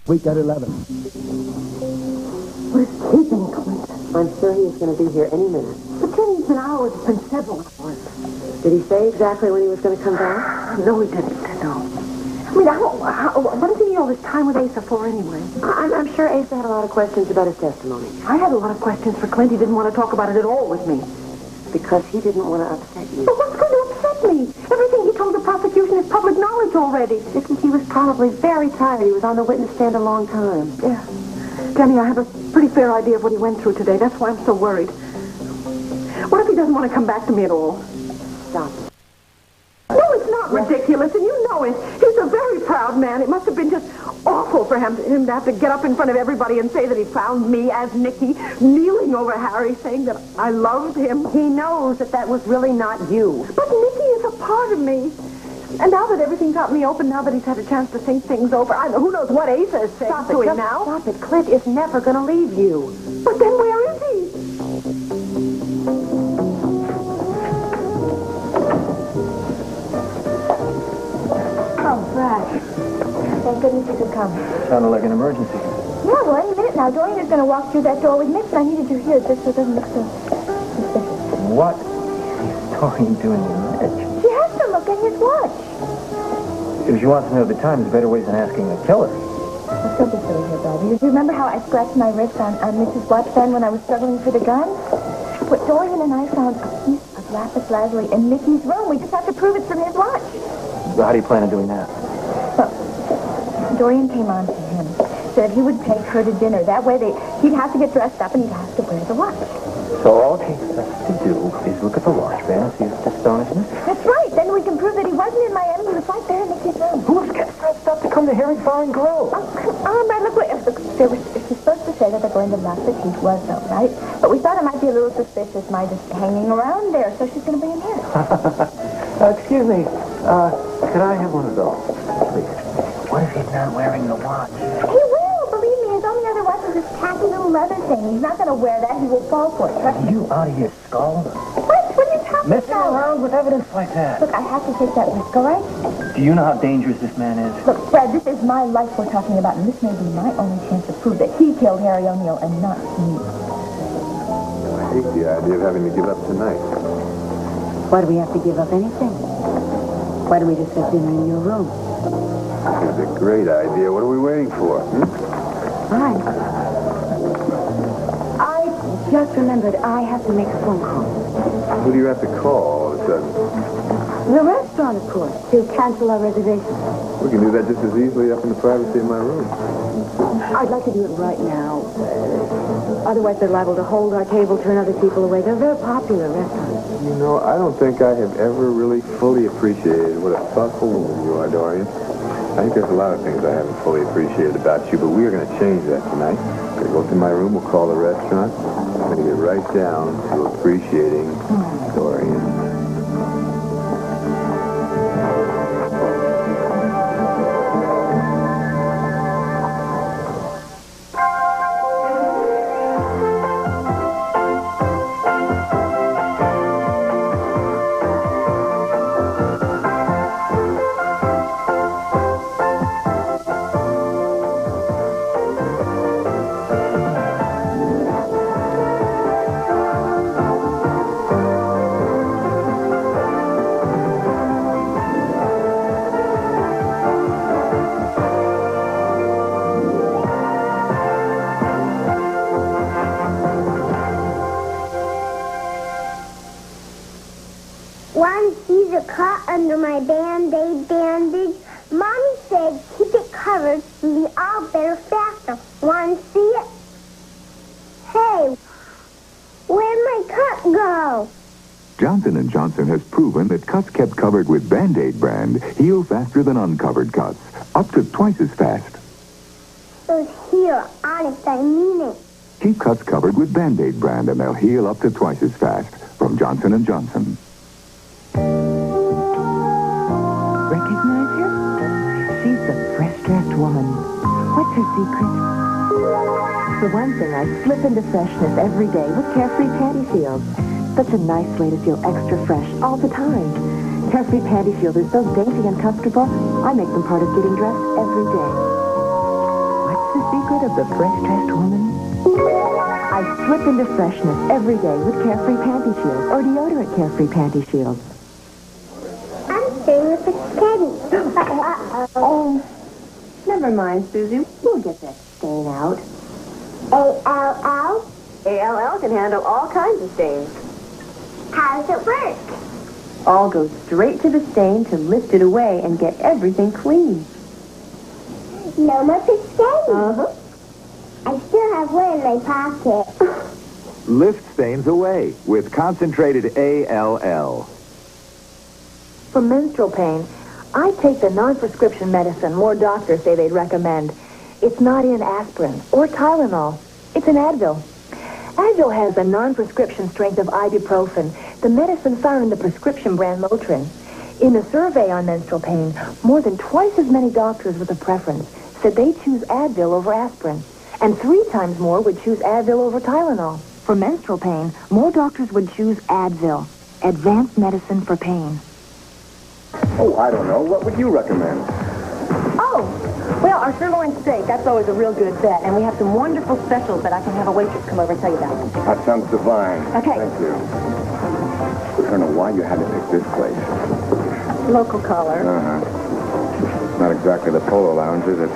Week at 11. What is keeping Clint? I'm sure he's going to be here any minute. But then it's been hours. It's been several hours. Did he say exactly when he was going to come back? No, he didn't. No. I mean, what did he need all this time with Asa for anyway? I'm sure Asa had a lot of questions about his testimony. I had a lot of questions for Clint. He didn't want to talk about it at all with me. Because he didn't want to upset you. But what's going to upset me? Everything he told the prosecution is public knowledge already. He was probably very tired. He was on the witness stand a long time. Yeah. Jenny, I have a pretty fair idea of what he went through today. That's why I'm so worried. What if he doesn't want to come back to me at all? Stop it. No, it's not ridiculous, and you know it. He's a very proud man. It must have been just awful for him to have to get up in front of everybody and say that he found me as Niki, kneeling over Harry, saying that I loved him. He knows that was really not you. But Niki is a part of me. And now that everything got me open, now that he's had a chance to think things over, who knows what Asa is saying to him now? Stop it. Clint is never going to leave you. But then where is he? Oh, Brad. Thank goodness you could come. Sounded like an emergency. Yeah, well, any minute now. Dorian is going to walk through that door with Mitch, and I needed you here just so it doesn't look so suspicious. What is Dorian doing with Mitch? She has to look at his watch. If she wants to know the time, there's better ways than asking a killer. Let's don't be silly here, Brad. You remember how I scratched my wrist on Mitch's watch then when I was struggling for the gun? But Dorian and I found a piece of lapis lazuli in Niki's room. We just have to prove it's from his watch. So how do you plan on doing that? Well, Dorian came on to him. Said he would take her to dinner. That way he'd have to get dressed up and he'd have to wear the watch. So all he has to do is look at the watch band and see if it's astonishing. That's right. Then we can prove that he wasn't in Miami. He was right there in Niki's room. Who's getting dressed up to come to Herring Foreign Grove? Oh, come on, Brad. Look, she's supposed to say that they're going to knock the teeth was, though, right? But we thought it might be a little suspicious, my just hanging around there, so she's going to bring him here. Excuse me. Could I have one of those, please? What if he's not wearing the watch? He will, believe me. His only other watch is this tacky little leather thing. He's not going to wear that. He will fall for it. Trust me. You out of your skull? What? What are you talking Messing about? around with evidence like that. Look, I have to take that risk, all right? Do you know how dangerous this man is? Look, Fred, this is my life we're talking about, and this may be my only chance to prove that he killed Harry O'Neill and not me. I hate the idea of having to give up tonight. Why do we have to give up anything? Why don't we just have dinner in your room? It's a great idea. What are we waiting for? Fine. I just remembered I have to make a phone call. Who do you have to call all of a sudden? The restaurant, of course, to cancel our reservation. We can do that just as easily up in the privacy of my room. I'd like to do it right now. Otherwise, they're liable to hold our table, turn other people away. They're a very popular restaurant. You know, I don't think I have ever really fully appreciated what a thoughtful woman you are, Dorian. I think there's a lot of things I haven't fully appreciated about you, but we are going to change that tonight. We're going to go to my room, we'll call the restaurant. I'm going to get right down to appreciating Dorian. One sees a cut under my Band-Aid bandage. Mommy said keep it covered and be all better faster. Want to see it? Hey, where'd my cut go? Johnson & Johnson has proven that cuts kept covered with Band-Aid brand heal faster than uncovered cuts, up to twice as fast. It was here, honest, I mean it. Keep cuts covered with Band-Aid brand and they'll heal up to twice as fast from Johnson & Johnson. Recognize her? She's the fresh-dressed woman. What's her secret? For one thing, I slip into freshness every day with Carefree Panty Shield. Such a nice way to feel extra fresh all the time. Carefree Panty Shield are so dainty and comfortable, I make them part of getting dressed every day. What's secret of the fresh-dressed woman? I slip into freshness every day with Carefree Panty Shields or deodorant Carefree Panty Shields. I'm staying with the Teddy. Oh, never mind, Susie. We'll get that stain out. A-L-L? ALL can handle all kinds of stains. How does it work? All goes straight to the stain to lift it away and get everything clean. No more for stains. Uh-huh. I still have one in my pocket. Lift stains away with concentrated ALL. For menstrual pain, I take the non-prescription medicine more doctors say they'd recommend. It's not in aspirin or Tylenol. It's an Advil. Advil has a non-prescription strength of ibuprofen, the medicine found in the prescription brand Motrin. In a survey on menstrual pain, more than twice as many doctors with a preference said they choose Advil over aspirin, and 3 times more would choose Advil over Tylenol. For menstrual pain, more doctors would choose Advil, advanced medicine for pain. Oh, I don't know. What would you recommend? Oh, well, our sirloin steak, that's always a real good bet. And we have some wonderful specials that I can have a waitress come over and tell you about. That sounds divine. Okay. Thank you. I don't know why you had to pick this place. Local caller. Uh-huh. Not exactly the Polo Lounge, is it?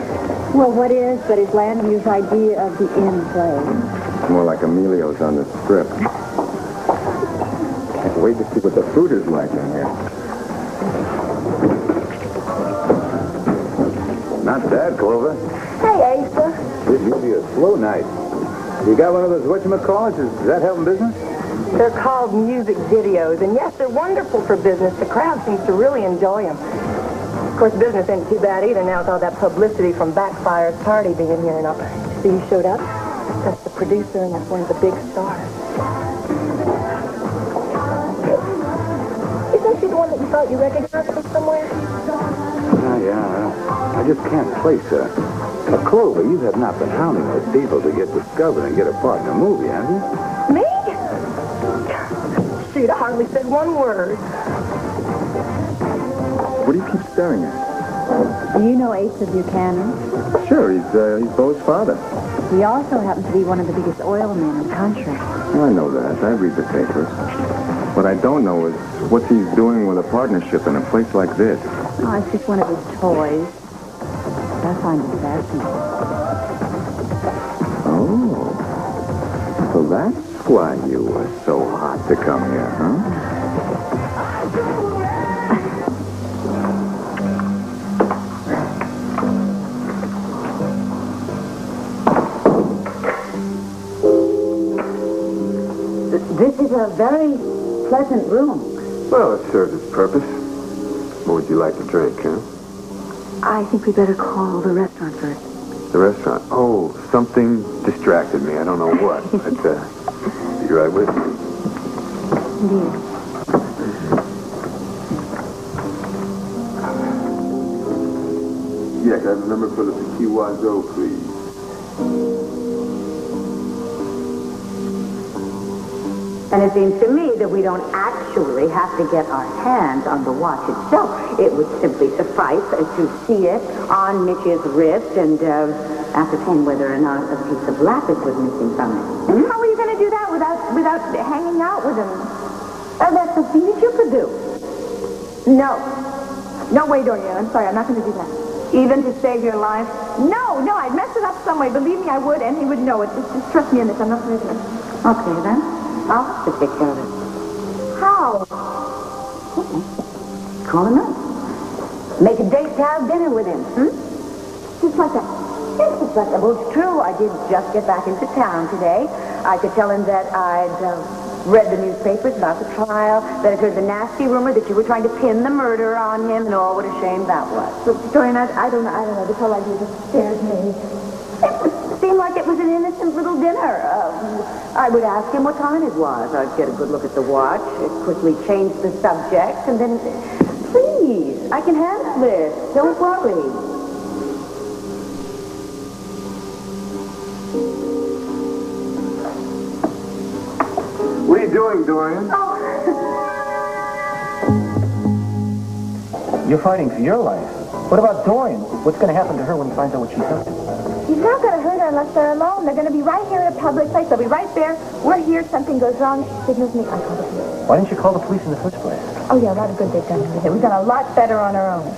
Well, what is, but is Llanview's idea of the inn place. More like Emilio's on the strip. Can't wait to see what the food is like in here. Not bad, Clover. Hey, Asa. This is usually a slow night. You got one of those whatchamacallits? Is that helping business? They're called music videos, and yes, they're wonderful for business. The crowd seems to really enjoy them. Of course, business ain't too bad either now with all that publicity from Backfire's party being here and up. See who showed up? That's the producer, and that's one of the big stars. Isn't she the one that you thought you recognized from somewhere? Yeah. I just can't place her. Clover, you have not been hounding those people to get discovered and get a part in a movie, have you? Me? Shoot, I hardly said one word. What do you keep staring at? Do you know Asa Buchanan? Sure, he's Bo's father. He also happens to be one of the biggest oil men in the country. I know that. I read the papers. What I don't know is what he's doing with a partnership in a place like this. Oh, it's just one of his toys. I find it fascinating. Oh. So that's why you were so hot to come here, huh? This is a very pleasant room. Well, it serves its purpose. What would you like to drink, huh? I think we better call the restaurant first. The restaurant? Oh, something distracted me. I don't know what. But, you right with me? Indeed. Yeah, can I have a number for the Pikiwazo, please? And it seems to me that we don't actually have to get our hands on the watch itself. It would simply suffice to see it on Mitch's wrist and ascertain whether or not a piece of lapis was missing from it. And how are you going to do that without hanging out with him? That's something that you could do. No. No way, Dorian. I'm sorry. I'm not going to do that. Even to save your life? No, I'd mess it up some way. Believe me, I would, and he would know it. Just trust me in this. I'm not going to do it. Okay, then. I'll have to take care of it. How? Call him up. Make a date to have dinner with him. Just like that. Yes, it's like that. Well, it's true. I did just get back into town today. I could tell him that I'd read the newspapers about the trial, that I'd heard the nasty rumor that you were trying to pin the murder on him, and what a shame that was. Look, Dorian, I don't know. This whole idea just scares me. It seemed like it was an innocent little dinner. I would ask him what time it was. I'd get a good look at the watch, quickly change the subject, and then... Please, I can handle this. Don't worry. What are you doing, Dorian? You're fighting for your life. What about Dorian? What's going to happen to her when he finds out what she's up to? He's not going to hurt her unless they're alone. They're going to be right here in a public place. They'll be right there. We're here. Something goes wrong. She signals me. I call the police. Why didn't you call the police in the first place? Oh, yeah, a lot of good they've done with it. We've done a lot better on our own.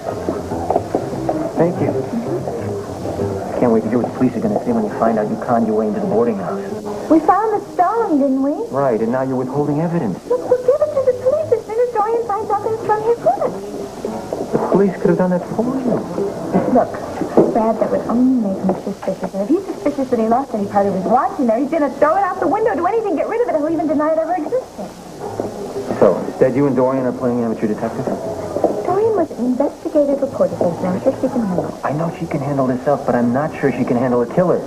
Thank you. Can't wait to hear what the police are going to say when they find out you conned your way into the boarding house. We found the stone, didn't we? Right, and now you're withholding evidence. Look, we'll give it to the police as soon as Dorian finds out that it's from his woman. The police could have done that for you. Look, Brad, that would only make him suspicious. And if he's suspicious that he lost any part of his watch in there, he's going to throw it out the window, do anything, get rid of it. He'll even deny it ever existed. So, instead you and Dorian are playing amateur detective? Dorian was an investigative reporter, so I'm sure she can handle it. I know she can handle this up, but I'm not sure she can handle a killer.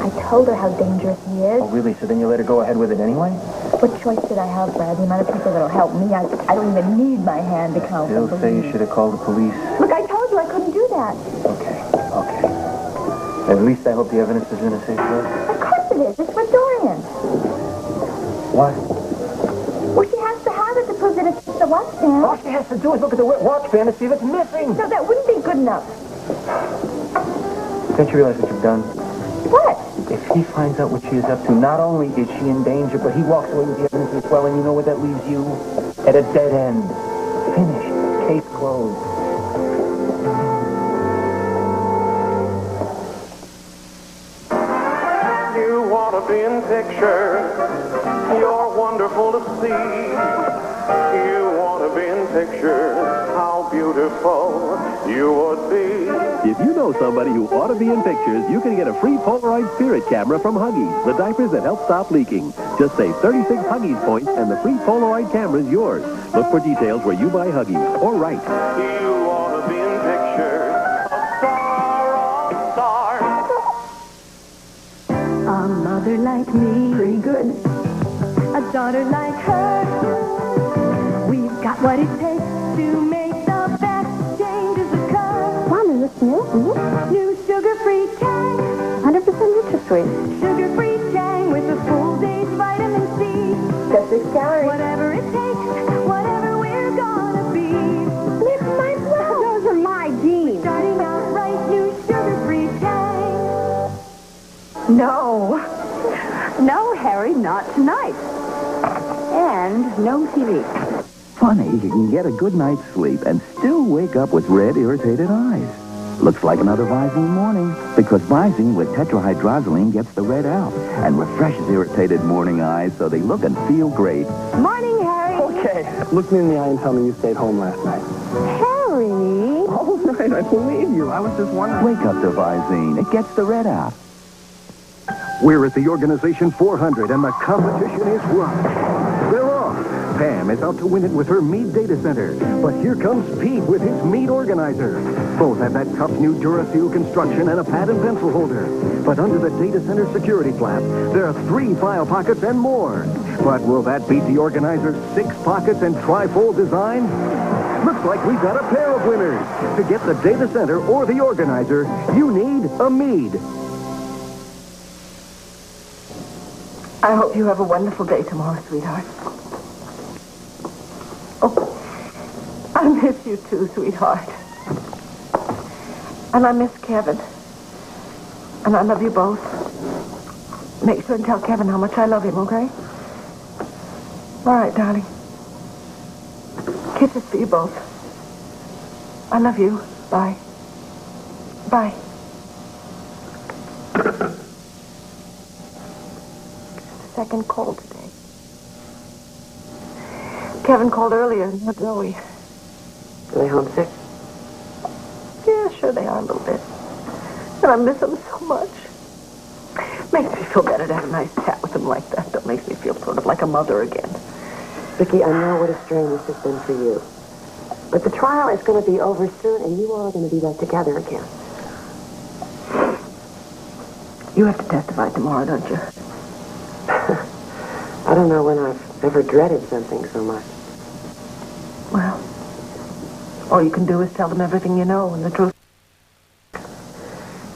I told her how dangerous he is. Oh, really? So then you let her go ahead with it anyway? What choice did I have, Brad? The amount of people that'll help me, I don't even need my hand to count. They'll say you should have called the police. Look, I told you I couldn't do that. Okay. At least I hope the evidence is in a safe place. Of course it is. It's for Dorian. What? Well, she has to have it to prove that it's the watch band. All she has to do is look at the watch band and see if it's missing. No, that wouldn't be good enough. Don't you realize what you've done? What? If he finds out what she is up to, not only is she in danger, but he walks away with the evidence as well, and you know where that leaves you? At a dead end. Finished. Case closed. You want to be in pictures. You're wonderful to see. You want to be in pictures. How beautiful you would be. If you know somebody who ought to be in pictures, you can get a free Polaroid Spirit camera from Huggies, the diapers that help stop leaking. Just save 36 Huggies points and the free Polaroid camera is yours. Look for details where you buy Huggies or write. You want to be in pictures. A star of stars. A mother like me. Pretty good. A daughter like her. We've got what it takes to make the best changes occur. Mom, is this new? Mm-hmm. New sugar-free Tang. 100% NutraSweet. Sugar-free Tang with a full day's vitamin C. Just 6 calories. Whatever it takes, whatever we're gonna be. Lift my blood. Those are my jeans. Starting out right, new sugar-free Tang. No, Harry, not tonight. And no TV. Funny, you can get a good night's sleep and still wake up with red, irritated eyes. Looks like another Visine morning, because Visine with tetrahydrozoline gets the red out and refreshes irritated morning eyes so they look and feel great. Morning, Harry. Okay, look me in the eye and tell me you stayed home last night. Harry. All right, I believe you. I was just wondering. Wake up to Visine. It gets the red out. We're at the Organization 400, and the competition is rough. They're off. Pam is out to win it with her mead data center. But here comes Pete with his mead organizer. Both have that tough new Duracell construction and a pad and pencil holder. But under the data center security flap, there are 3 file pockets and more. But will that beat the organizer's 6 pockets and tri-fold design? Looks like we've got a pair of winners. To get the data center or the organizer, you need a mead. I hope you have a wonderful day tomorrow, sweetheart. Oh, I miss you too, sweetheart. And I miss Kevin. And I love you both. Make sure and tell Kevin how much I love him, okay? All right, darling. Kisses for you both. I love you. Bye. Bye. Second call today. Kevin called earlier, not Zoe. Are they homesick? Yeah, sure they are a little bit. And I miss them so much. Makes me feel better to have a nice chat with them like that. That makes me feel sort of like a mother again. Viki, I know what a strain this has been for you. But the trial is going to be over soon, and you all are going to be back together again. You have to testify tomorrow, don't you? I don't know when I've ever dreaded something so much. Well, all you can do is tell them everything you know and the truth.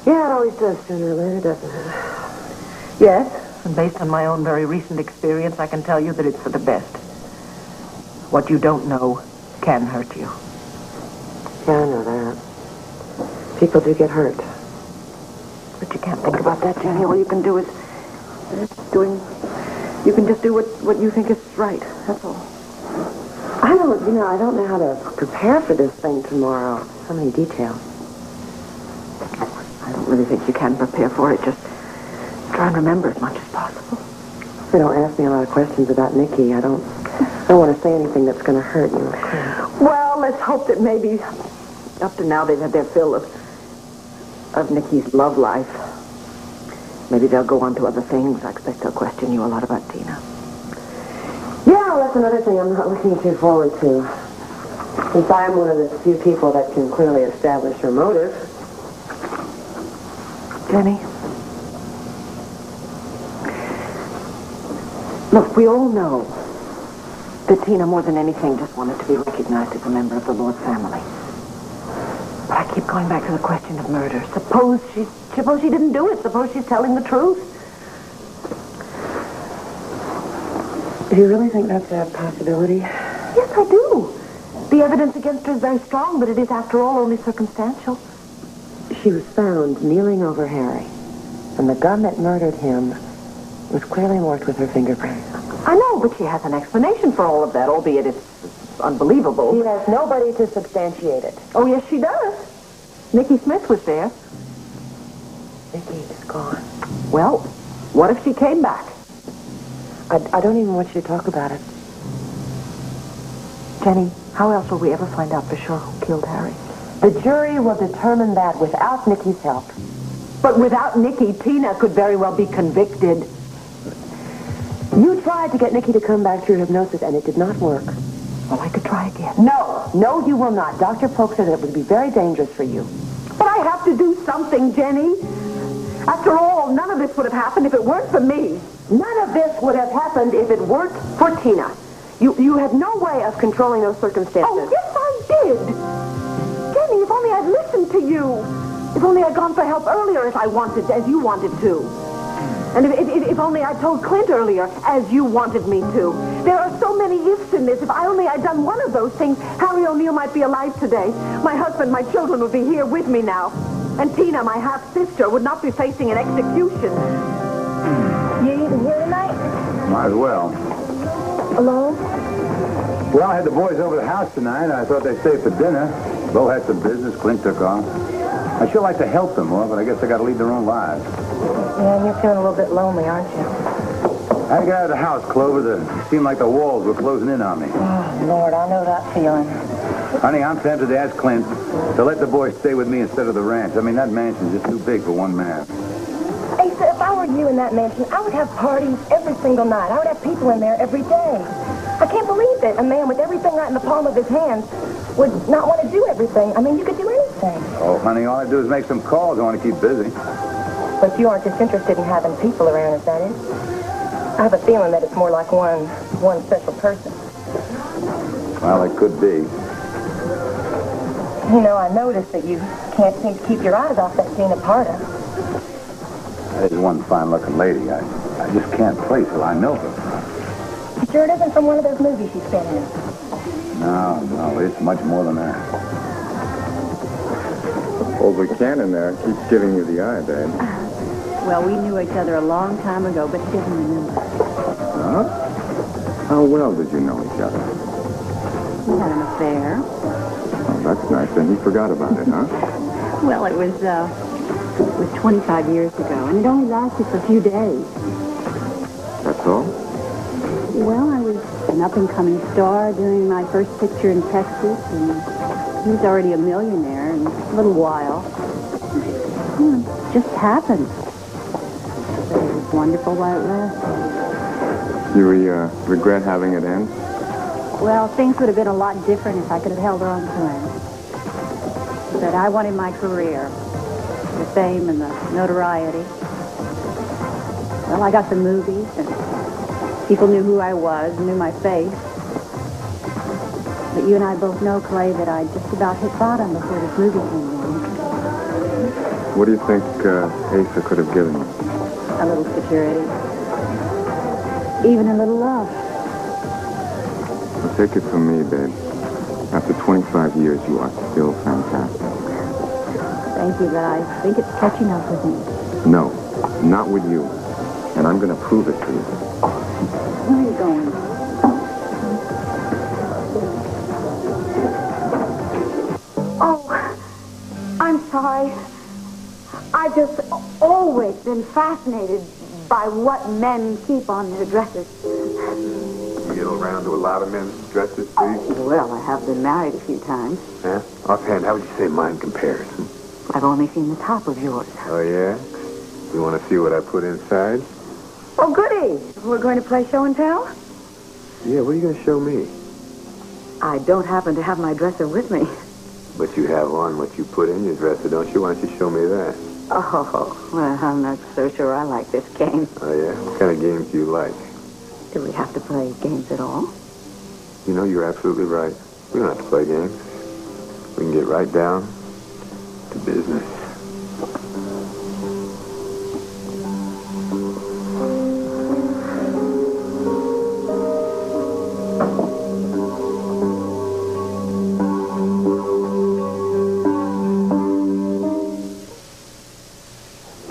Yeah, it always does sooner or later, doesn't it? Yes, and based on my own very recent experience, I can tell you that it's for the best. What you don't know can hurt you. Yeah, I know that. People do get hurt. But you can't think about that, Jenny. All you can do is you can just do what you think is right. That's all. I don't know how to prepare for this thing tomorrow. So many details. I don't really think you can prepare for it. Just try and remember as much as possible. They don't ask me a lot of questions about Niki. I don't want to say anything that's going to hurt you. Well, let's hope that maybe up to now they've had their fill of Niki's love life. Maybe they'll go on to other things. I expect they'll question you a lot about Tina. Yeah, that's another thing I'm not looking too forward to. Since I'm one of the few people that can clearly establish her motive. Jenny? Look, we all know that Tina, more than anything, just wanted to be recognized as a member of the Lord family. But I keep going back to the question of murder. Suppose she didn't do it. Suppose she's telling the truth. Do you really think that's a possibility? Yes, I do. The evidence against her is very strong, but it is, after all, only circumstantial. She was found kneeling over Harry, and the gun that murdered him was clearly marked with her fingerprints. I know, but she has an explanation for all of that, albeit it's unbelievable. She has nobody to substantiate it. Oh, yes, she does. Niki Smith was there. Niki is gone. Well, what if she came back? I don't even want you to talk about it. Jenny, how else will we ever find out for sure who killed Harry? The jury will determine that without Niki's help. But without Niki, Tina could very well be convicted. You tried to get Niki to come back through hypnosis, and it did not work. Well, I could try again. No, you will not. Dr. Polk said that it would be very dangerous for you. But I have to do something, Jenny. After all, none of this would have happened if it weren't for me. None of this would have happened if it weren't for Tina. You had no way of controlling those circumstances. Oh, yes, I did. Jenny, if only I'd listened to you. If only I'd gone for help earlier as you wanted to. And if only I told Clint earlier, as you wanted me to. There are so many ifs in this. If I'd done one of those things, Harry O'Neill might be alive today. My husband, my children would be here with me now. And Tina, my half-sister, would not be facing an execution. You even here tonight? Might as well. Alone? Well, I had the boys over the house tonight. I thought they'd stay for dinner. Bo had some business. Clint took off. I sure like to help them more, but I guess they got to lead their own lives. Yeah, and you're feeling a little bit lonely, aren't you? I got out of the house, Clover. It seemed like the walls were closing in on me. Oh, Lord, I know that feeling. Honey, I'm tempted to ask Clint to let the boys stay with me instead of the ranch. I mean, that mansion's just too big for one man. Asa, if I were you in that mansion, I would have parties every single night. I would have people in there every day. I can't believe that a man with everything right in the palm of his hands would not want to do everything. I mean, you could do anything. Oh, honey, all I do is make some calls. I want to keep busy. But you aren't just interested in having people around, is that it? I have a feeling that it's more like one special person. Well, it could be. You know, I noticed that you can't seem to keep your eyes off that Tina Parda. There's one fine-looking lady. I just can't place her. I know her. You sure it isn't from one of those movies she's been in? No, it's much more than that. Old Buchanan there keeps giving you the eye, babe. Well, we knew each other a long time ago, but he doesn't remember. Huh? How well did you know each other? We had an affair. Oh, that's nice. Then he forgot about it, huh? Well, it was 25 years ago, and it only lasted for a few days. That's all? Well, I was an up-and-coming star doing my first picture in Texas, and he was already a millionaire in a little while. It just happened. But it was wonderful while it lasted. You regret having it end? Well, things would have been a lot different if I could have held on to him. But I wanted my career, the fame and the notoriety. Well, I got the movies, and people knew who I was, knew my face. But you and I both know, Clay, that I just about hit bottom before this movie came along. What do you think Asa could have given you? A little security. Even a little love. Well, take it from me, babe. After 25 years, you are still fantastic. Thank you, but I think it's catching up with me. No, not with you. And I'm going to prove it to you. Where are you going? Oh, I'm sorry. I've just always been fascinated by what men keep on their dresses. You get around to a lot of men's dresses, Steve? Well, I have been married a few times. Yeah? Offhand, how would you say mine compares? I've only seen the top of yours. Oh, yeah? You want to see what I put inside? Oh, goody. We're going to play show and tell? Yeah, what are you going to show me? I don't happen to have my dresser with me. But you have on what you put in your dresser, don't you? Why don't you show me that? Oh, well, I'm not so sure I like this game. Oh, yeah? What kind of games do you like? Do we have to play games at all? You know, you're absolutely right. We don't have to play games. We can get right down to business.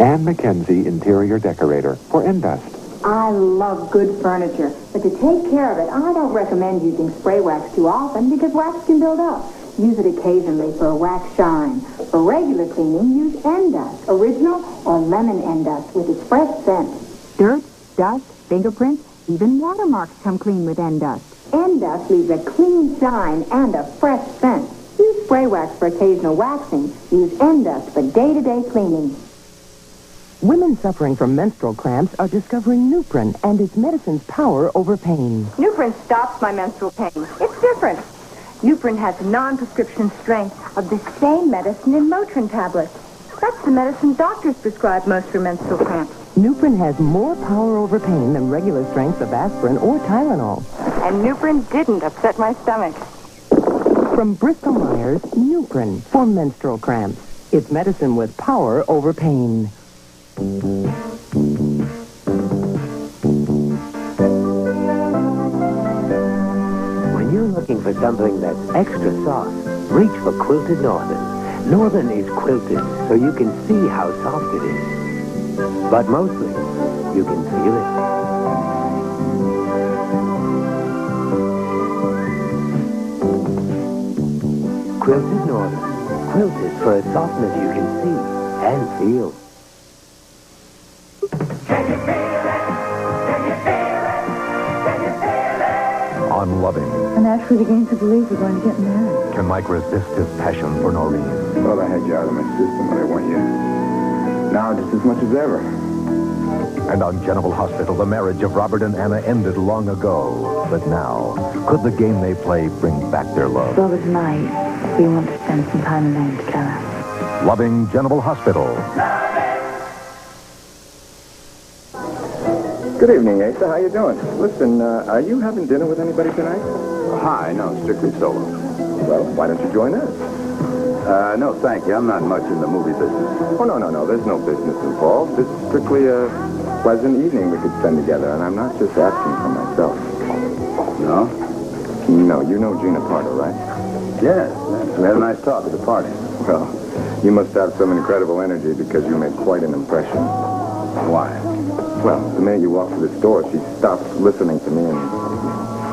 Ann Mackenzie, interior decorator for Endust. I love good furniture, but to take care of it, I don't recommend using spray wax too often because wax can build up. Use it occasionally for a wax shine. For regular cleaning, use Endust, original or lemon Endust with its fresh scent. Dirt, dust, fingerprints, even watermarks come clean with Endust. Endust leaves a clean shine and a fresh scent. Use spray wax for occasional waxing. Use Endust for day-to-day cleaning. Women suffering from menstrual cramps are discovering Nuprin and its medicine's power over pain. Nuprin stops my menstrual pain. It's different. Nuprin has non-prescription strength of the same medicine in Motrin tablets. That's the medicine doctors prescribe most for menstrual cramps. Nuprin has more power over pain than regular strengths of aspirin or Tylenol. And Nuprin didn't upset my stomach. From Bristol-Myers, Nuprin for menstrual cramps. It's medicine with power over pain. When you're looking for something that's extra soft, reach for Quilted Northern. Northern is quilted so you can see how soft it is. But mostly, you can feel it. Quilted Northern. Quilted for a softness you can see and feel. Unloving. I'm actually beginning to believe we're going to get married. Can Mike resist his passion for Noreen? Well, I had you out of my system when I want you. Now, just as much as ever. And on General Hospital, the marriage of Robert and Anna ended long ago. But now, could the game they play bring back their love? Robert and I, we want to spend some time alone together. Loving General Hospital. Good evening, Asa. How you doing? Listen, are you having dinner with anybody tonight? Hi, no, strictly solo. Well, why don't you join us? No, thank you. I'm not much in the movie business. Oh, no. There's no business involved. It's strictly a pleasant evening we could spend together, and I'm not just asking for myself. No? No, you know Gina Pardo, right? Yes. We had a nice talk at the party. Well, you must have some incredible energy because you made quite an impression. Why? Well, the minute you walked through the store, she stopped listening to me and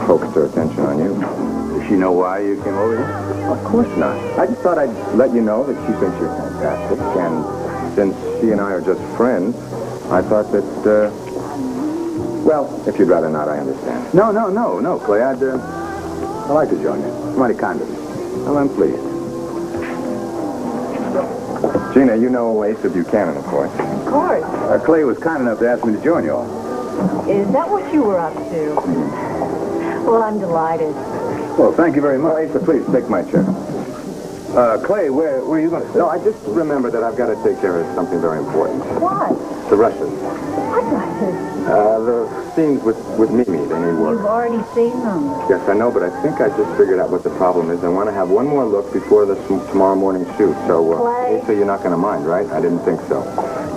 focused her attention on you. Does she know why you came over here? Of course not. I just thought I'd let you know that she thinks you're fantastic, and since she and I are just friends, I thought that, well, if you'd rather not, I understand. No, Clay. I'd like to join you. Mighty kind of you. Well, I'm pleased. Gina, you know Asa Buchanan, of course. Of course. Clay was kind enough to ask me to join you all. Is that what you were up to? Well, I'm delighted. Well, thank you very much. Asa, please, take my chair. Clay, where are you going to sit? No, I just remembered that I've got to take care of something very important. What? The Russians. What Russians? The scenes with Mimi, they need work. You've already seen them. Yes, I know, but I think I just figured out what the problem is. I want to have one more look before the tomorrow morning shoot. So, Clay? Asa, you're not going to mind, right? I didn't think so.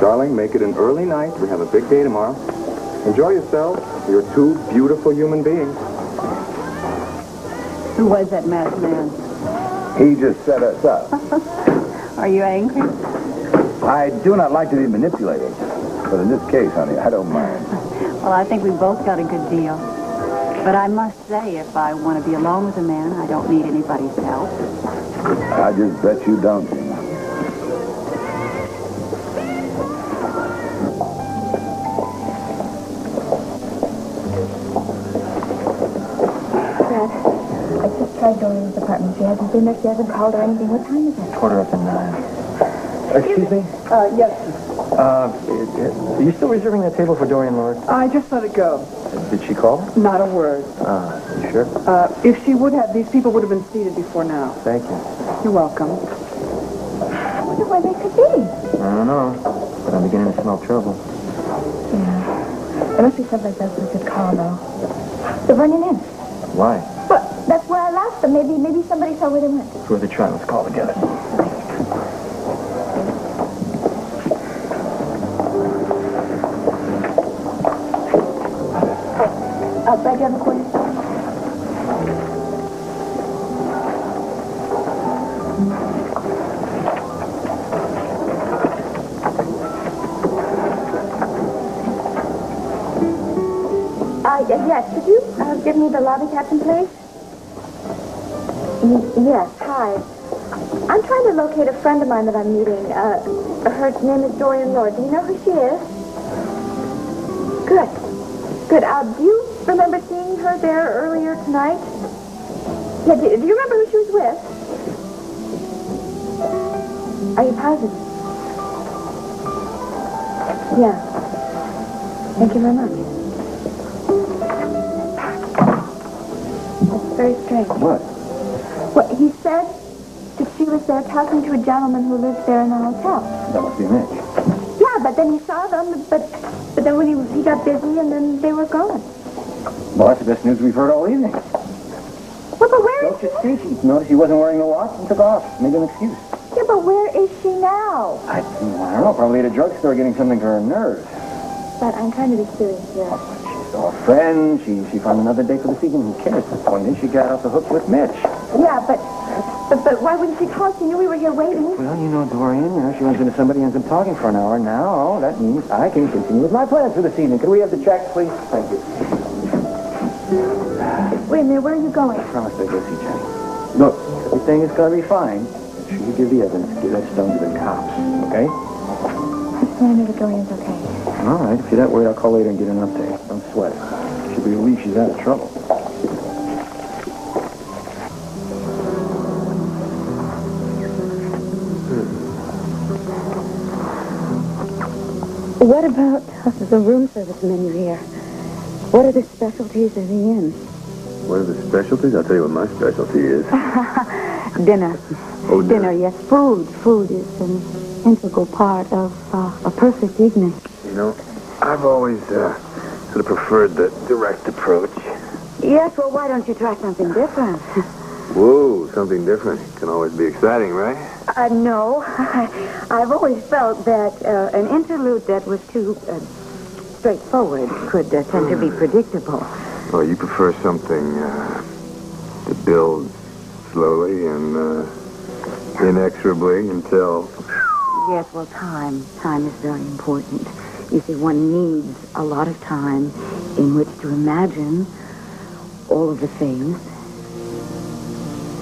Darling, make it an early night. We have a big day tomorrow. Enjoy yourselves. You're two beautiful human beings. Who was that masked man? He just set us up. Are you angry? I do not like to be manipulated. But in this case, honey, I don't mind. Well, I think we both got a good deal. But I must say, if I want to be alone with a man, I don't need anybody's help. I just bet you don't, Gina. I just tried Dorian's apartment. She hasn't been there. She hasn't called or anything. What time is it? 9:15. Excuse me? Yes. Are you still reserving that table for Dorian, Lord? I just let it go. Did she call? Not a word. You sure? If she would have, these people would have been seated before now. Thank you. You're welcome. I wonder where they could be. I don't know, but I'm beginning to smell trouble. Yeah. There must be someplace else we could call, though. They're running in. Why? But that's where I left them. Maybe somebody saw where they went. Who are they trying? Let's call together. Brad, do you have a quarter? Yes, could you give me the lobby captain, please? Yes, hi. I'm trying to locate a friend of mine that I'm meeting. Her name is Dorian Lord. Do you know who she is? Good. Good. Do you remember seeing her there earlier tonight? Yeah, do you remember who she was with? Are you positive? Yeah. Thank you very much. That's very strange. What? Well, he said that she was there talking to a gentleman who lives there in the hotel. That must be Mitch. Yeah, but then he saw them, but then when he got busy and then they were gone. Well, that's the best news we've heard all evening. Well, but where Don't you see? She noticed he wasn't wearing the watch and took off. Made an excuse. Yeah, but where is she now? I don't know. Probably at a drugstore getting something for her nerves. But I'm trying to be serious here. She saw a friend. She found another date for this evening. Who cares? The point is she got off the hook with Mitch. Yeah, but why wouldn't she call? She knew we were here waiting. Well, you know, Dorian, she runs into somebody and ends up talking for an hour. Now, that means I can continue with my plans for this evening. Could we have the check, please? Thank you. Wait a minute, where are you going? I promised I'd go see Jenny. Look, everything is going to be fine. Make sure you give the evidence. Give that stone to the cops, okay? I just want to know that Dorian's okay. All right, if you're that worried, I'll call later and get an update. Don't sweat it. She'll be relieved she's out of trouble. What about the room service menu here? What are the specialties of the inn? What are the specialties? I'll tell you what my specialty is. Dinner. Oh, Dinner, yes. Food. Food is an integral part of a perfect evening. You know, I've always sort of preferred the direct approach. Yes, well, why don't you try something different? Whoa, something different. Can always be exciting, right? No. I've always felt that an interlude that was too straightforward could tend to be predictable. Oh, you prefer something that builds slowly and inexorably until... Yes, well, time. Time is very important. You see, one needs a lot of time in which to imagine all of the things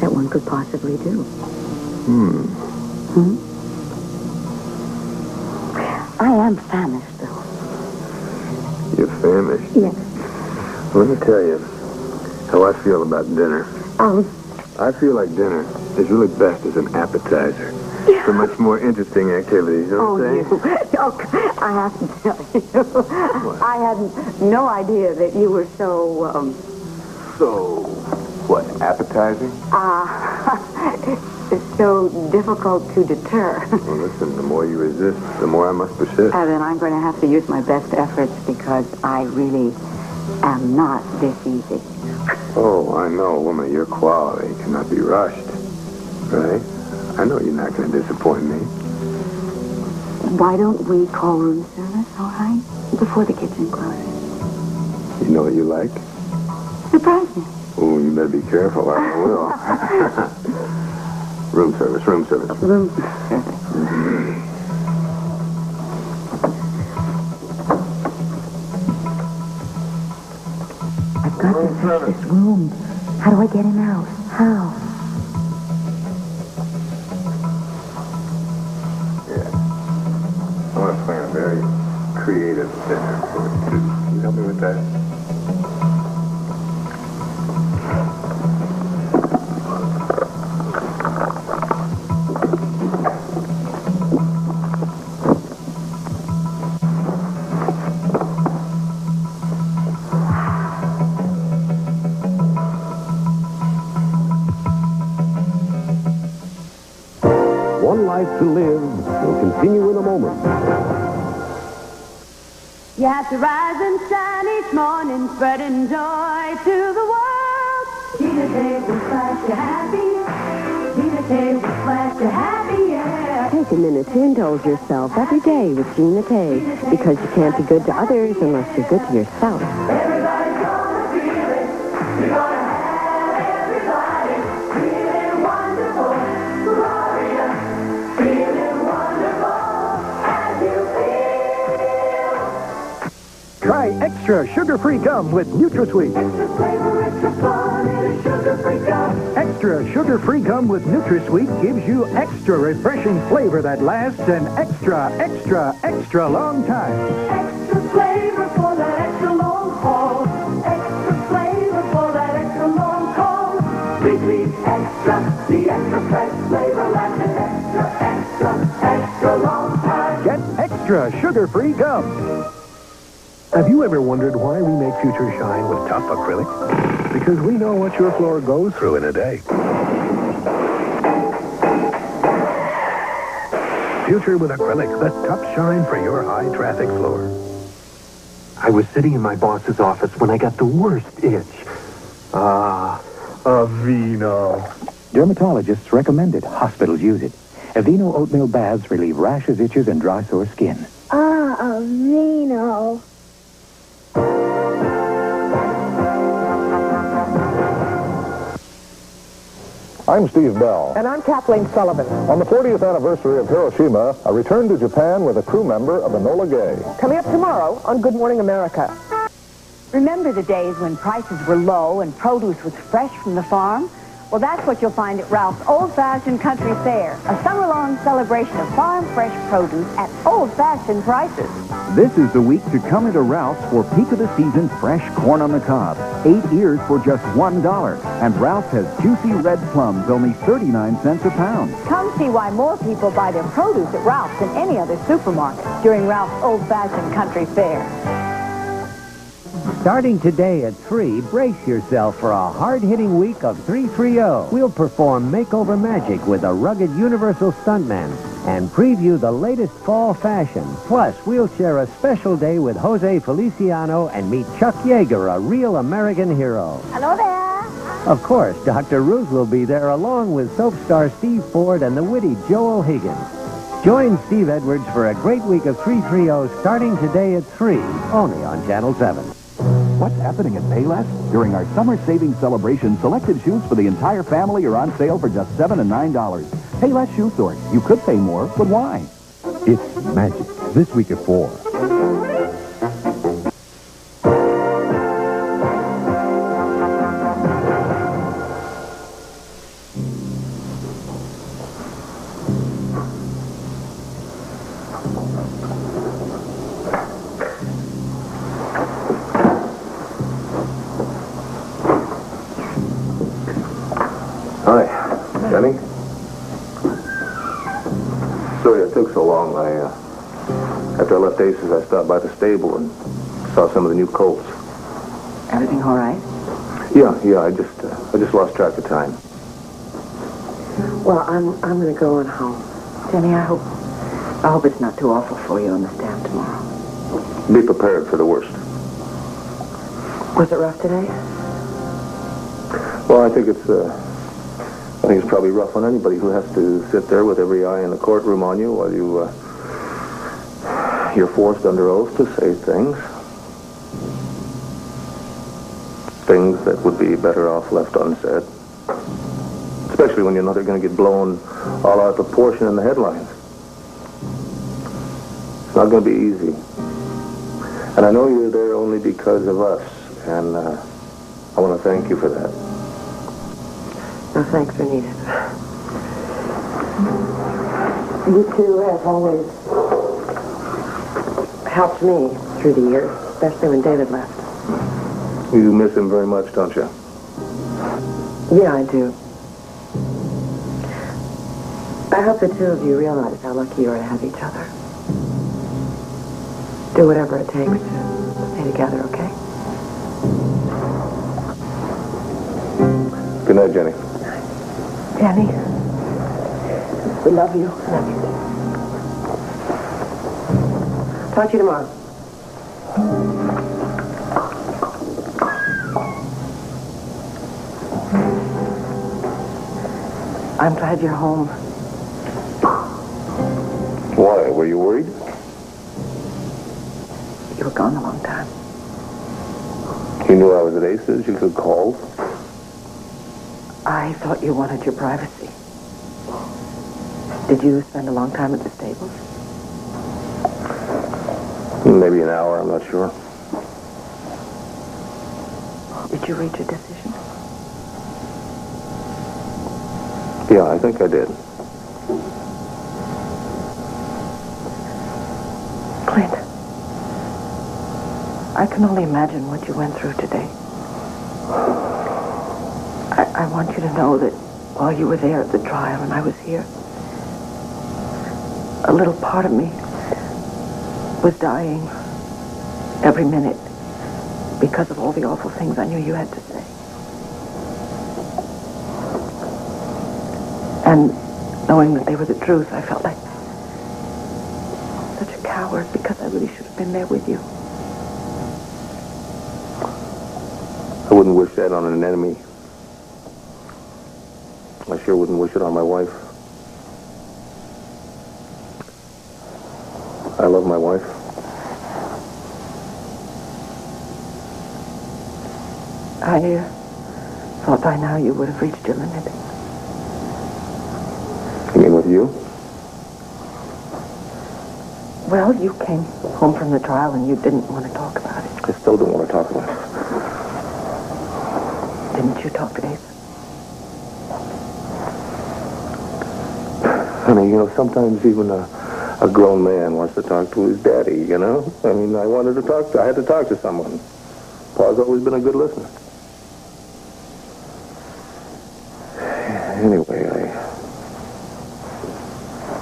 that one could possibly do. I am famished, though. You're famished? Yes. Let me tell you how I feel about dinner. Oh. I feel like dinner is really best as an appetizer for much more interesting activities. You know what I'm saying? I have to tell you. I had no idea that you were so, So, what, appetizing? so difficult to deter. Well, listen, the more you resist, the more I must persist. Then I'm going to have to use my best efforts because I really am not this easy. Oh, I know, woman, your quality cannot be rushed, right? I know you're not going to disappoint me. Why don't we call room service, all right? Before the kitchen closes. You know what you like? Surprise me. Oh, you better be careful, or I will. Room service, room service. Room service. This room. How do I get him out? How? I want to plan a very creative dinner for it, too. Can you help me with that? One Life to Live will continue in a moment. You have to rise and shine each morning, spreading joy to the world. Gina K will flash you happy. Gina K will flash you happy, yeah. Take a minute to indulge yourself every day with Gina K, because you can't be good to others unless you're good to yourself. Everybody's gonna feel it. You're gonna have everybody feeling wonderful. Gloria, feeling wonderful as you feel. Try extra sugar-free gum with NutraSweet. Extra flavor, extra fun, and a sugar-free gum. Extra sugar-free gum with NutraSweet gives you extra refreshing flavor that lasts an extra long time. Extra flavor for that extra long haul. Extra flavor for that extra long haul. Sweet extra, the extra fresh flavor lasts an extra long time. Get extra sugar-free gum. Have you ever wondered why we make Future shine with tough acrylic? Because we know what your floor goes through in a day. Future with acrylic, the tough shine for your high-traffic floor. I was sitting in my boss's office when I got the worst itch. Aveeno. Dermatologists recommend it. Hospitals use it. Aveeno oatmeal baths relieve rashes, itches, and dry, sore skin. Aveeno. I'm Steve Bell. And I'm Kathleen Sullivan. On the 40th anniversary of Hiroshima, I returned to Japan with a crew member of Enola Gay. Coming up tomorrow on Good Morning America. Remember the days when prices were low and produce was fresh from the farm? Well, that's what you'll find at Ralph's Old-Fashioned Country Fair, a summer-long celebration of farm-fresh produce at old-fashioned prices. This is the week to come into Ralph's for peak-of-the-season fresh corn on the cob. 8 ears for just $1. And Ralph's has juicy red plums, only 39 cents a pound. Come see why more people buy their produce at Ralph's than any other supermarket during Ralph's Old-Fashioned Country Fair. Starting today at 3, brace yourself for a hard-hitting week of 330. We'll perform makeover magic with a rugged Universal stuntman and preview the latest fall fashion. Plus, we'll share a special day with Jose Feliciano and meet Chuck Yeager, a real American hero. Hello there. Of course, Dr. Ruth will be there along with soap star Steve Ford and the witty Joel Higgins. Join Steve Edwards for a great week of 330 starting today at 3, only on Channel 7. What's happening at Payless? During our summer savings celebration, selected shoes for the entire family are on sale for just $7 and $9. Payless Shoe Store. You could pay more, but why? It's magic. This week at 4. Hi, Jenny. Sorry it took so long. After I left Ace's, I stopped by the stable and saw some of the new colts. Everything all right? Yeah. I just lost track of time. Well, I'm going to go on home. Jenny, I hope it's not too awful for you on the stand tomorrow. Be prepared for the worst. Was it rough today? Well, I think it's probably rough on anybody who has to sit there with every eye in the courtroom on you while you're forced under oath to say things that would be better off left unsaid. Especially when you know they're going to get blown all out of proportion in the headlines. It's not going to be easy. And I know you're there only because of us. And I want to thank you for that. No thanks are needed. You two have always helped me through the years, especially when David left. You miss him very much, don't you? Yeah, I do. I hope the two of you realize how lucky you are to have each other. Do whatever it takes to stay together, okay? Good night, Jenny. Jenny, we love you. Love you. Talk to you tomorrow. I'm glad you're home. Why? Were you worried? You were gone a long time. You knew I was at Ace's? You could call? I thought you wanted your privacy. Did you spend a long time at the stables? Maybe an hour, I'm not sure. Did you reach a decision? Yeah, I think I did. Clint, I can only imagine what you went through today. I want you to know that while you were there at the trial and I was here, a little part of me was dying every minute because of all the awful things I knew you had to say. And knowing that they were the truth, I felt like such a coward because I really should have been there with you. I wouldn't wish that on an enemy. I sure wouldn't wish it on my wife. I love my wife. I thought by now you would have reached your limit. You mean with you? Well, you came home from the trial and you didn't want to talk about it. I still don't want to talk about it. Didn't you talk to Dave? Honey, you know, sometimes even a grown man wants to talk to his daddy, you know? I mean, I had to talk to someone. Pa's always been a good listener. Anyway, I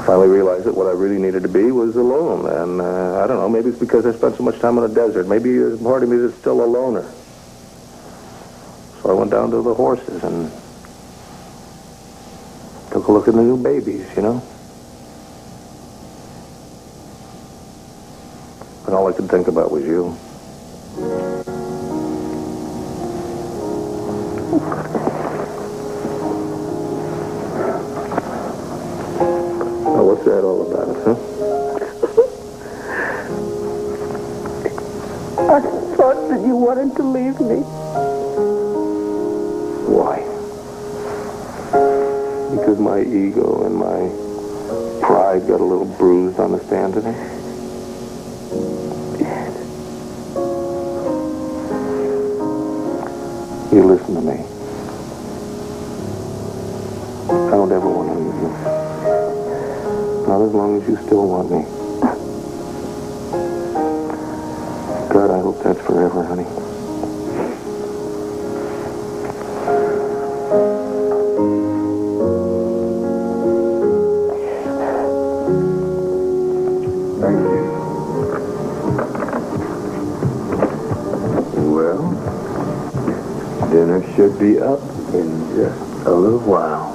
finally realized that what I really needed to be was alone. And I don't know, maybe it's because I spent so much time on the desert. Maybe there's part of me that's still a loner. So I went down to the horses and took a look at the new babies, you know? And all I could think about was you. Now, what's that all about, huh? I thought that you wanted to leave me. Why? Because my ego and my pride got a little bruised on the stand today? You listen to me. I don't ever want to leave you. Not as long as you still want me. God, I hope that's forever, honey. Should be up in just a little while.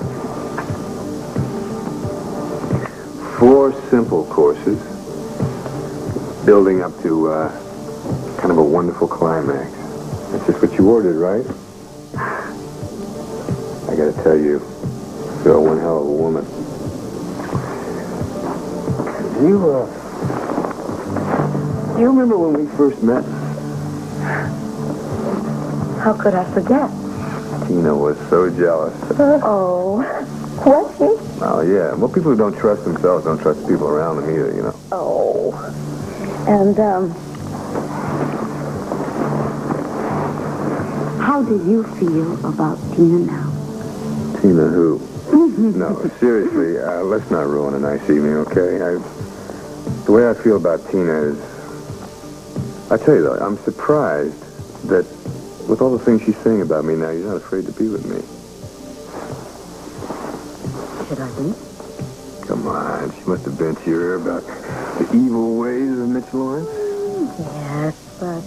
4 simple courses, building up to kind of a wonderful climax. That's just what you ordered, right? I gotta tell you, you're one hell of a woman. Do you remember when we first met? How could I forget? Tina was so jealous. Oh, was she? Oh, yeah. Well, people who don't trust themselves don't trust people around them either, you know. Oh. And, How do you feel about Tina now? Tina who? No, seriously, let's not ruin a nice evening, okay? The way I feel about Tina is... I tell you, though, I'm surprised that with all the things she's saying about me now, you're not afraid to be with me. Should I be? Come on, she must have bent your ear about the evil ways of Mitch Laurence. Yes, but,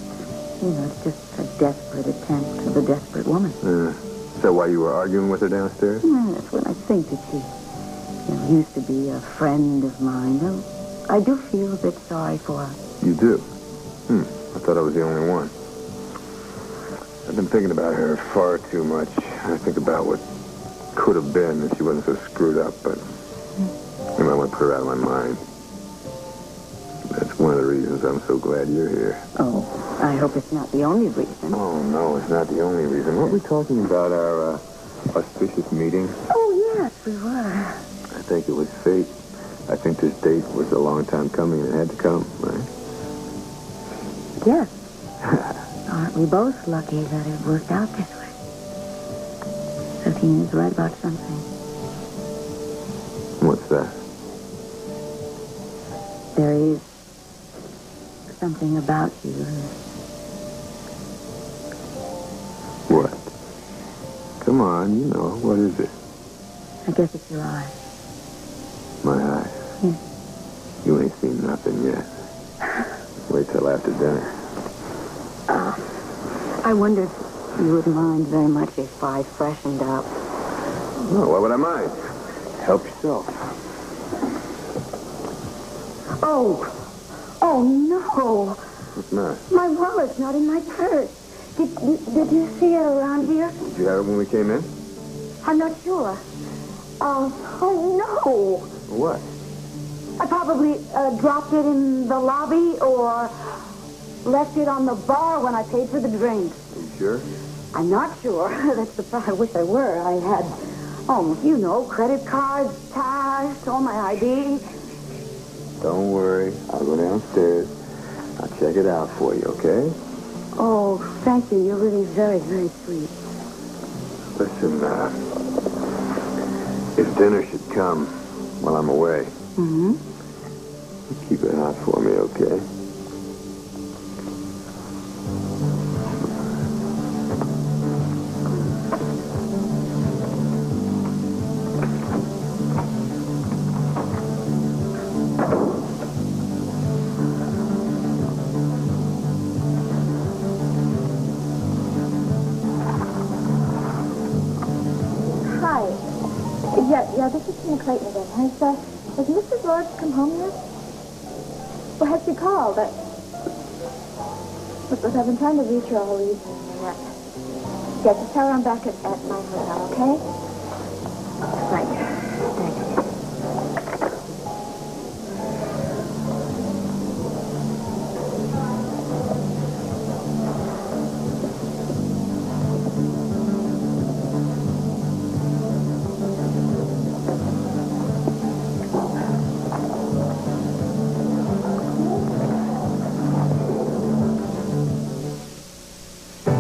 it's just a desperate attempt of a desperate woman. Is that why you were arguing with her downstairs? Yes, when I think that she used to be a friend of mine. I do feel a bit sorry for her. You do? I thought I was the only one. I've been thinking about her far too much. I think about what could have been if she wasn't so screwed up, but I want to put her out of my mind. That's one of the reasons I'm so glad you're here. Oh, I hope it's not the only reason. Oh, no, it's not the only reason. Weren't we talking about our auspicious meeting? Oh, yes, we were. I think it was fate. I think this date was a long time coming and it had to come, right? Yes. Aren't we both lucky that it worked out this way? So Tina's right about something. What's that? There is something about you. What? Come on, you know. What is it? I guess it's your eyes. My eyes? Yeah. You ain't seen nothing yet. Wait till after dinner. I wondered if you wouldn't mind very much if I freshened up. No, why would I mind? Help yourself. Oh, no. What's the matter? My wallet's not in my purse. Did you see it around here? Did you have it when we came in? I'm not sure. Oh, no. What? I probably dropped it in the lobby or left it on the bar when I paid for the drinks. You sure? I'm not sure. That's the part I wish I were. I had, credit cards, cash, all my ID. Don't worry. I'll go downstairs. I'll check it out for you, okay? Oh, thank you. You're really very, very sweet. Listen, if dinner should come while I'm away, keep it hot for me, okay? Yeah, this is Tina Clayton again. Has Mrs. Lawrence come home yet? Well, has she called? Look, I've been trying to reach her all evening. Yeah, just tell her I'm back at my hotel, okay? Right. Thanks.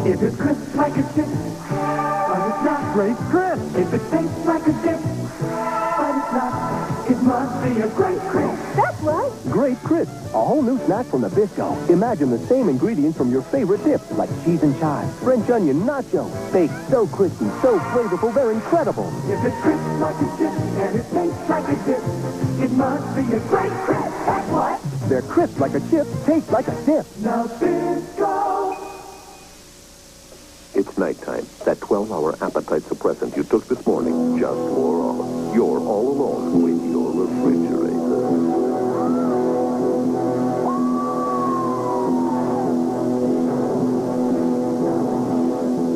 If it crisps like a chip, but it's not great crisp. If it tastes like a dip, but it's not, it must be a great crisp. That's right. Great Crisp, a whole new snack from Nabisco. Imagine the same ingredients from your favorite dips, like cheese and chives, French onion nacho, baked so crispy, so flavorful, they're incredible. If it crisps like a chip and it tastes like a dip, it must be a great crisp. That's what. They're crisp like a chip, taste like a dip. Nabisco. It's nighttime. That 12-hour appetite suppressant you took this morning just wore off. You're all alone with your refrigerator.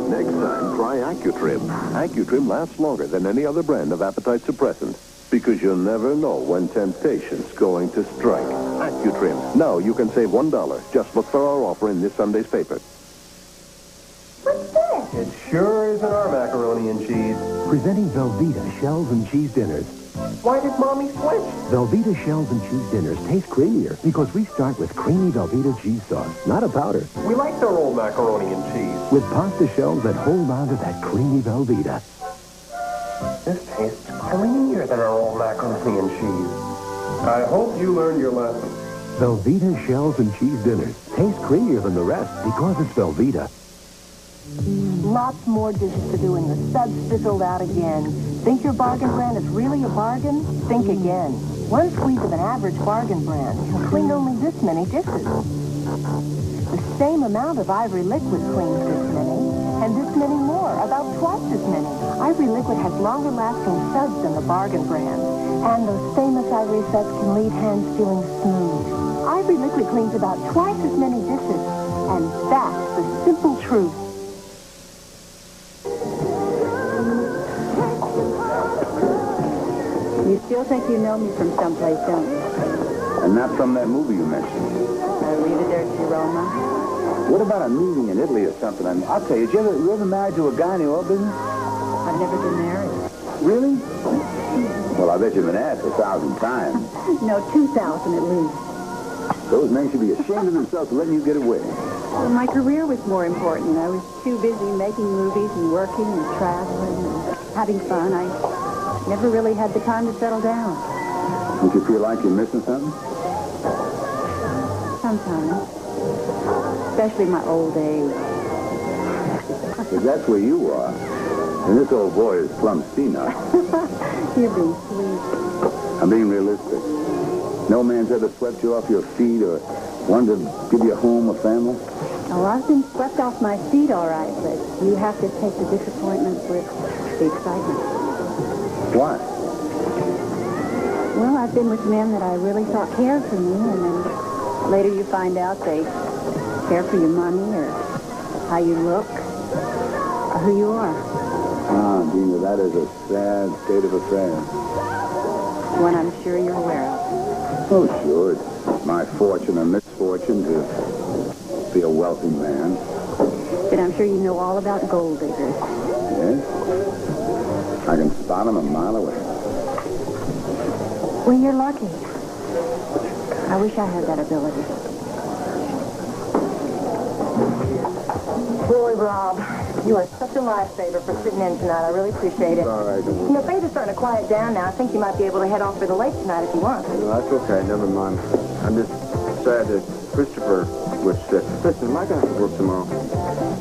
Next time, try AccuTrim. AccuTrim lasts longer than any other brand of appetite suppressant because you never know when temptation's going to strike. AccuTrim. Now you can save $1. Just look for our offer in this Sunday's paper. It sure isn't our macaroni and cheese. Presenting Velveeta shells and cheese dinners. Why did Mommy switch? Velveeta shells and cheese dinners taste creamier because we start with creamy Velveeta cheese sauce, not a powder. We like their old macaroni and cheese. With pasta shells that hold on to that creamy Velveeta. This tastes creamier than our old macaroni and cheese. I hope you learned your lesson. Velveeta shells and cheese dinners taste creamier than the rest because it's Velveeta. Lots more dishes to do and the sub's fizzled out again. Think your bargain brand is really a bargain? Think again. One squeeze of an average bargain brand can clean only this many dishes. The same amount of Ivory Liquid cleans this many, and this many more, about twice as many. Ivory Liquid has longer-lasting suds than the bargain brand, and those famous Ivory suds can leave hands feeling smooth. Ivory Liquid cleans about twice as many dishes, and that's the simple truth. You still think you know me from someplace, don't you? And not from that movie you mentioned. Arrivederci, Roma. What about a meeting in Italy or something? I mean, I'll tell you, you ever married to a guy in the oil business? I've never been married. Really? Well, I bet you've been asked 1,000 times. No, 2,000 at least. Those men should be ashamed of themselves for letting you get away. Well, my career was more important. I was too busy making movies and working and traveling and having fun. I never really had the time to settle down. Don't you feel like you're missing something? Sometimes. Especially my old age. If that's where you are, then this old boy is plumb senile. You're being sweet. I'm being realistic. No man's ever swept you off your feet or wanted to give you a home or family? Oh, I've been swept off my feet, all right, but you have to take the disappointments with the excitement. Why? Well, I've been with men that I really thought cared for me, and then later you find out they care for your money or how you look or who you are. Ah, Dina, that is a sad state of affairs. One I'm sure you're aware of. Oh, sure. It's my fortune or misfortune to be a wealthy man. But I'm sure you know all about gold diggers. Yes? I can spot them a mile away. Well, you're lucky. I wish I had that ability. Boy, Rob, you are such a lifesaver for sitting in tonight. I really appreciate it. All right. You know, things are starting to quiet down now. I think you might be able to head off for the lake tonight if you want. No, that's okay. Never mind. I'm just sad that Christopher was sick. Listen, am I going to have to work tomorrow?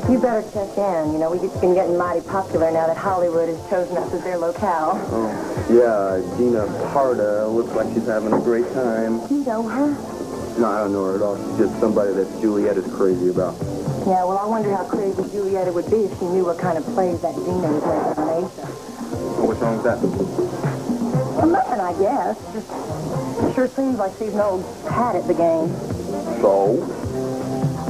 You better check in. You know, we've been getting mighty popular now that Hollywood has chosen us as their locale. Oh, yeah. Gina Parda looks like she's having a great time. You know her? No, I don't know her at all. She's just somebody that Juliet is crazy about. Yeah, well, I wonder how crazy Julietta would be if she knew what kind of plays that Dina was making on Asa. Oh, what's wrong with that? Well, nothing, I guess. Just, it sure seems like she's an old hat at the game. So?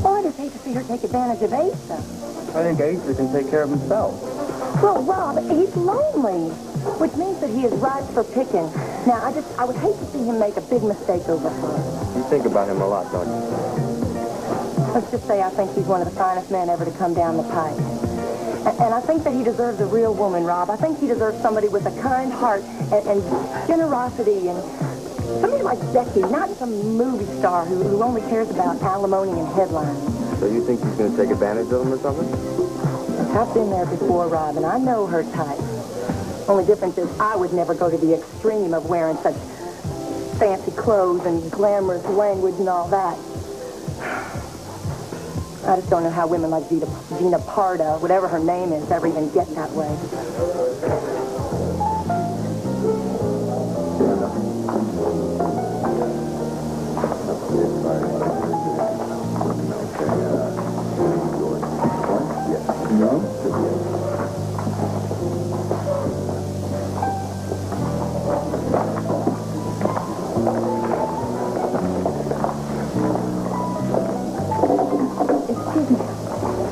Well, I just hate to see her take advantage of Asa. I think Asa can take care of himself. Well, Rob, he's lonely, which means that he is ripe for picking. Now, I would hate to see him make a big mistake over her. You think about him a lot, don't you? Let's just say I think he's one of the finest men ever to come down the pike. And I think that he deserves a real woman, Rob. I think he deserves somebody with a kind heart and generosity and somebody like Becky, not some movie star who only cares about alimony and headlines. So you think he's going to take advantage of him or something? I've been there before, Rob, and I know her type. Only difference is I would never go to the extreme of wearing such fancy clothes and glamorous language and all that. I just don't know how women like Gina Parda, whatever her name is, ever even get that way.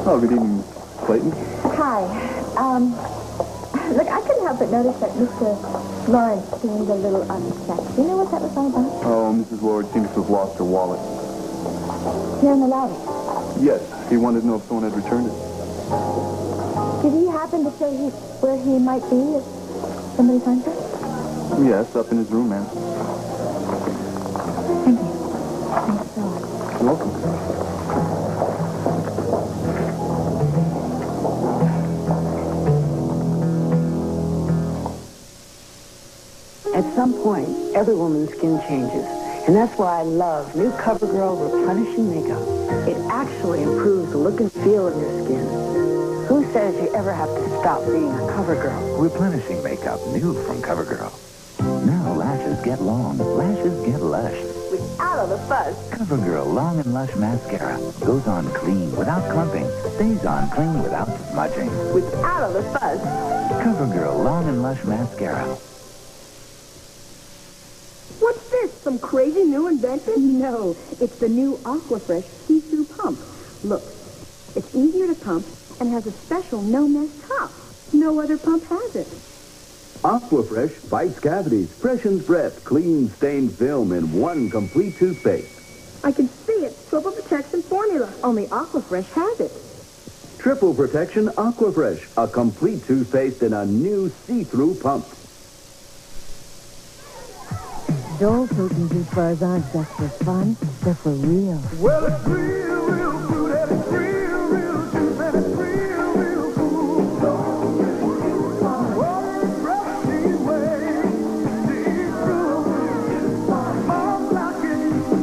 Oh, good evening, Clayton. Hi. Look, I couldn't help but notice that Mr. Laurence seemed a little upset. Do you know what that was all about? Oh, Mrs. Lord seems to have lost her wallet. Here in the lobby. Yes, he wanted to know if someone had returned it. Did he happen to say where he might be if somebody finds it? Yes, up in his room, ma'am. Thank you. Thanks so much. You're welcome. At some point, every woman's skin changes. And that's why I love new CoverGirl Replenishing Makeup. It actually improves the look and feel of your skin. Who says you ever have to stop being a CoverGirl? Replenishing makeup, new from CoverGirl. Now lashes get long, lashes get lush. Without all the fuzz. CoverGirl Long and Lush Mascara goes on clean without clumping, stays on clean without smudging. Without all the fuzz. CoverGirl Long and Lush Mascara. What's this, some crazy new invention? No, it's the new Aquafresh see-through pump. Look, it's easier to pump and has a special no-mess top. No other pump has it. Aquafresh fights cavities, freshens breath, cleans stained film in one complete toothpaste. I can see it. Triple protection formula. Only Aquafresh has it. Triple protection Aquafresh, a complete toothpaste in a new see-through pump. Dole fruit and juice bars aren't just for fun, they're for real. Well, it's real, real fruit, and it's real, real juice, and it's real, real cool. Water freshly way, deep through. Mom like it,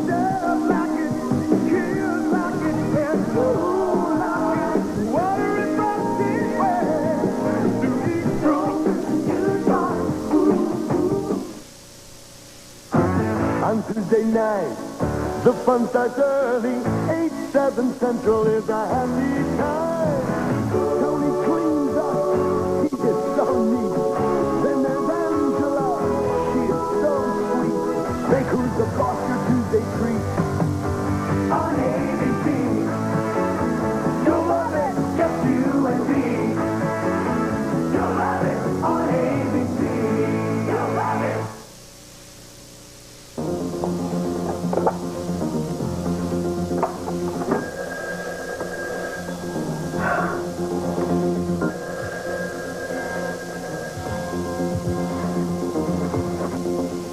dad like it, kids like it, and school like it. Water is freshly way, deep through. On Tuesday night, the fun starts early. 8-7 Central is a happy time. Tony cleans up, he is so neat. Then there's Angela, she is so sweet. They cruise the Foster Tuesday treat. On ABC, you'll love it, just you and me. You'll love it on ABC, you'll love it.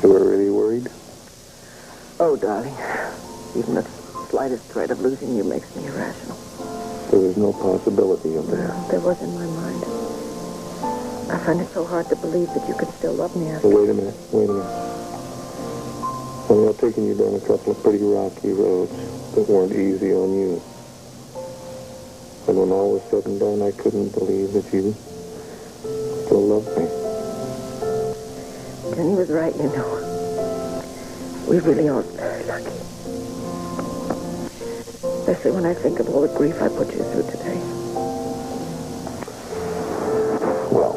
You were really worried? Oh, darling. Even the slightest threat of losing you makes me irrational. There was no possibility of that. There was in my mind. I find it so hard to believe that you could still love me after. Well, wait a minute. Honey, I've taken you down a couple of pretty rocky roads that weren't easy on you. And when all was said and done, I couldn't believe that you still loved me. And he was right, you know. We really are very lucky. Especially when I think of all the grief I put you through today. Well,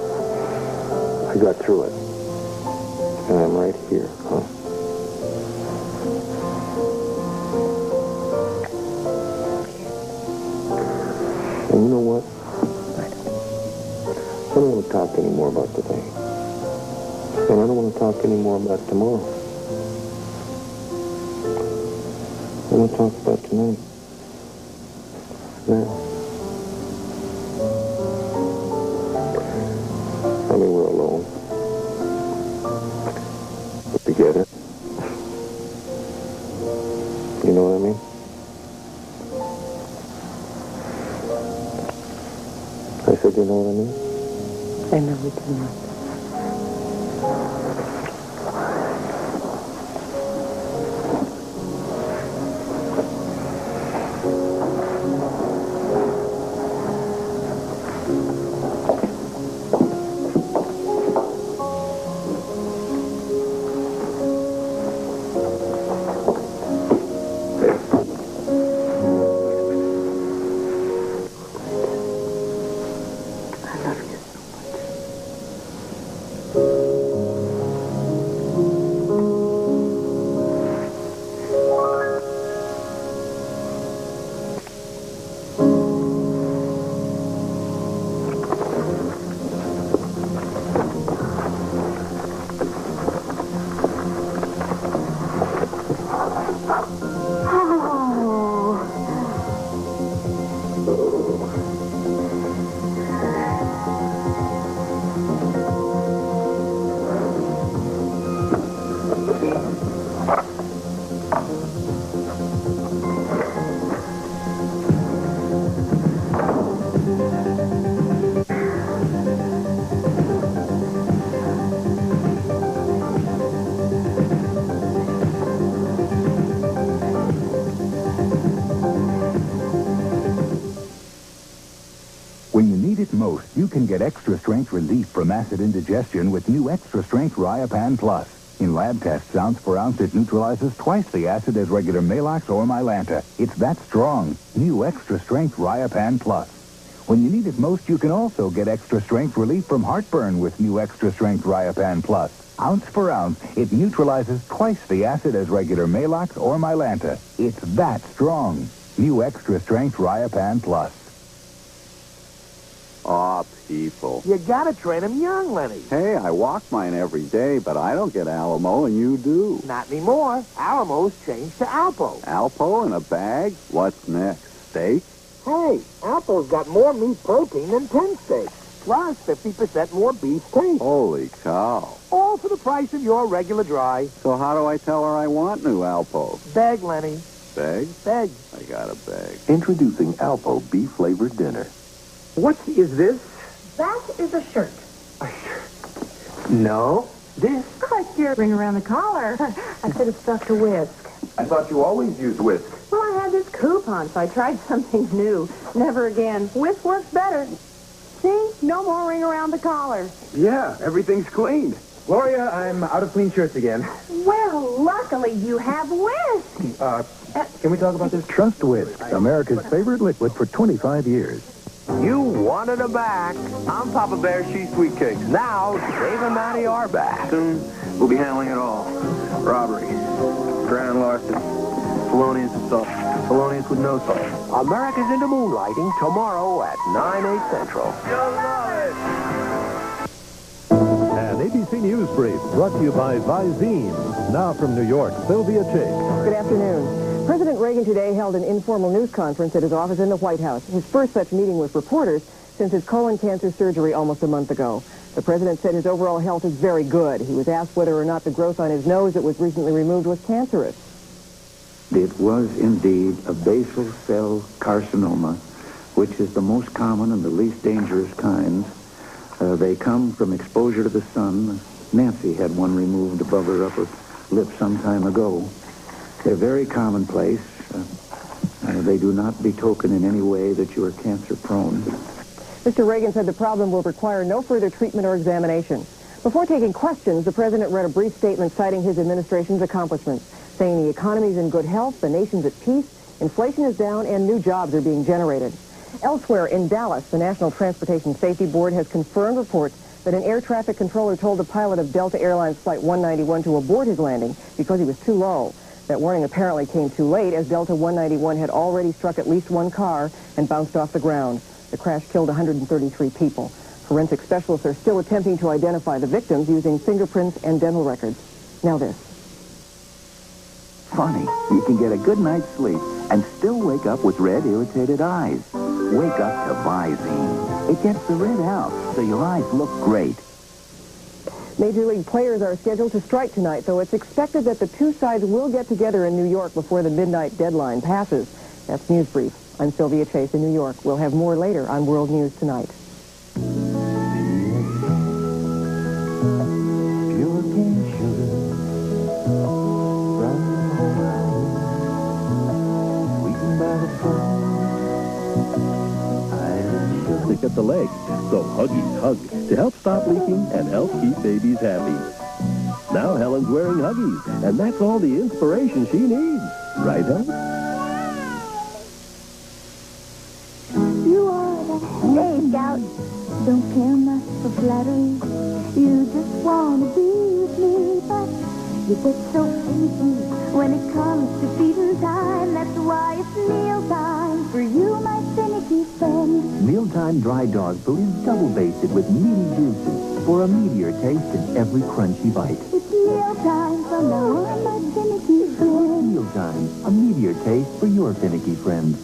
I got through it. And I'm right here, huh? And you know what? I don't want to talk anymore about today. And I don't want to talk anymore about tomorrow. I want to talk about tonight. Now. I mean, we're alone. But together. You know what I mean? I said, you know what I mean? I know we do not. dose, you can get extra strength relief from acid indigestion with new extra strength Riapan Plus. In lab tests, ounce per ounce, it neutralizes twice the acid as regular Maalox or Mylanta. It's that strong. New extra strength Riapan Plus. When you need it most, you can also get extra strength relief from heartburn with new extra strength Riapan Plus. Ounce per ounce, it neutralizes twice the acid as regular Maalox or Mylanta. It's that strong. New extra strength Riapan Plus. Aw, people. You gotta train him young, Lenny. Hey, I walk mine every day, but I don't get Alamo, and you do. Not anymore. Alamo's changed to Alpo. Alpo in a bag? What's next? Steak? Hey, Alpo's got more meat protein than 10 steaks, plus 50% more beef taste. Holy cow. All for the price of your regular dry. So how do I tell her I want new Alpo? Beg, Lenny. Beg? Beg. I got a beg. Introducing Alpo beef-flavored dinner. What is this? That is a shirt. No. This? Like your ring around the collar. I should have stuck to whisk. I thought you always used whisk. Well, I had this coupon, so I tried something new. Never again. Whisk works better. See? No more ring around the collar. Yeah, everything's cleaned. Gloria, I'm out of clean shirts again. Well, luckily you have whisk. Can we talk about this? Trust Whisk, America's favorite liquid for 25 years. You wanted her back. I'm Papa Bear's She Sweet Cakes. Now, Dave and Maddie are back. Soon, we'll be handling it all. Robbery, grand larceny, felonious assault, felonious with no salt. America's into moonlighting tomorrow at 9/8 Central. An ABC News Brief brought to you by Visine. Now from New York, Sylvia Chase. Good afternoon. President Reagan today held an informal news conference at his office in the White House, his first such meeting with reporters since his colon cancer surgery almost a month ago. The president said his overall health is very good. He was asked whether or not the growth on his nose that was recently removed was cancerous. It was indeed a basal cell carcinoma, which is the most common and the least dangerous kind. They come from exposure to the sun. Nancy had one removed above her upper lip some time ago. They're very commonplace. They do not betoken in any way that you are cancer prone. Mr. Reagan said the problem will require no further treatment or examination. Before taking questions, the president read a brief statement citing his administration's accomplishments, saying the economy is in good health, the nation's at peace, inflation is down, and new jobs are being generated. Elsewhere in Dallas, the National Transportation Safety Board has confirmed reports that an air traffic controller told the pilot of Delta Airlines Flight 191 to abort his landing because he was too low. That warning apparently came too late, as Delta 191 had already struck at least one car and bounced off the ground. The crash killed 133 people. Forensic specialists are still attempting to identify the victims using fingerprints and dental records. Now this. Funny, you can get a good night's sleep and still wake up with red, irritated eyes. Wake up to Visine. It gets the red out, so your eyes look great. Major League players are scheduled to strike tonight, though it's expected that the two sides will get together in New York before the midnight deadline passes. That's News Brief. I'm Sylvia Chase in New York. We'll have more later on World News Tonight. At the legs, so Huggies hug to help stop leaking and help keep babies happy. Now Helen's wearing Huggies, and that's all the inspiration she needs. Right, Helen? You are the Day Scout. Don't care much for flattery. You just want to be with me, but you get so easy when it comes to feeding time. That's why it's mealtime for you, my finicky friend. Mealtime Dry Dog Food is double basted with meaty juices for a meatier taste in every crunchy bite. It's mealtime from now on, my finicky friend. Mealtime, a meatier taste for your finicky friends.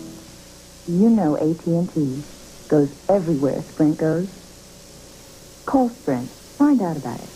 You know AT&T goes everywhere Sprint goes. Call Sprint. Find out about it.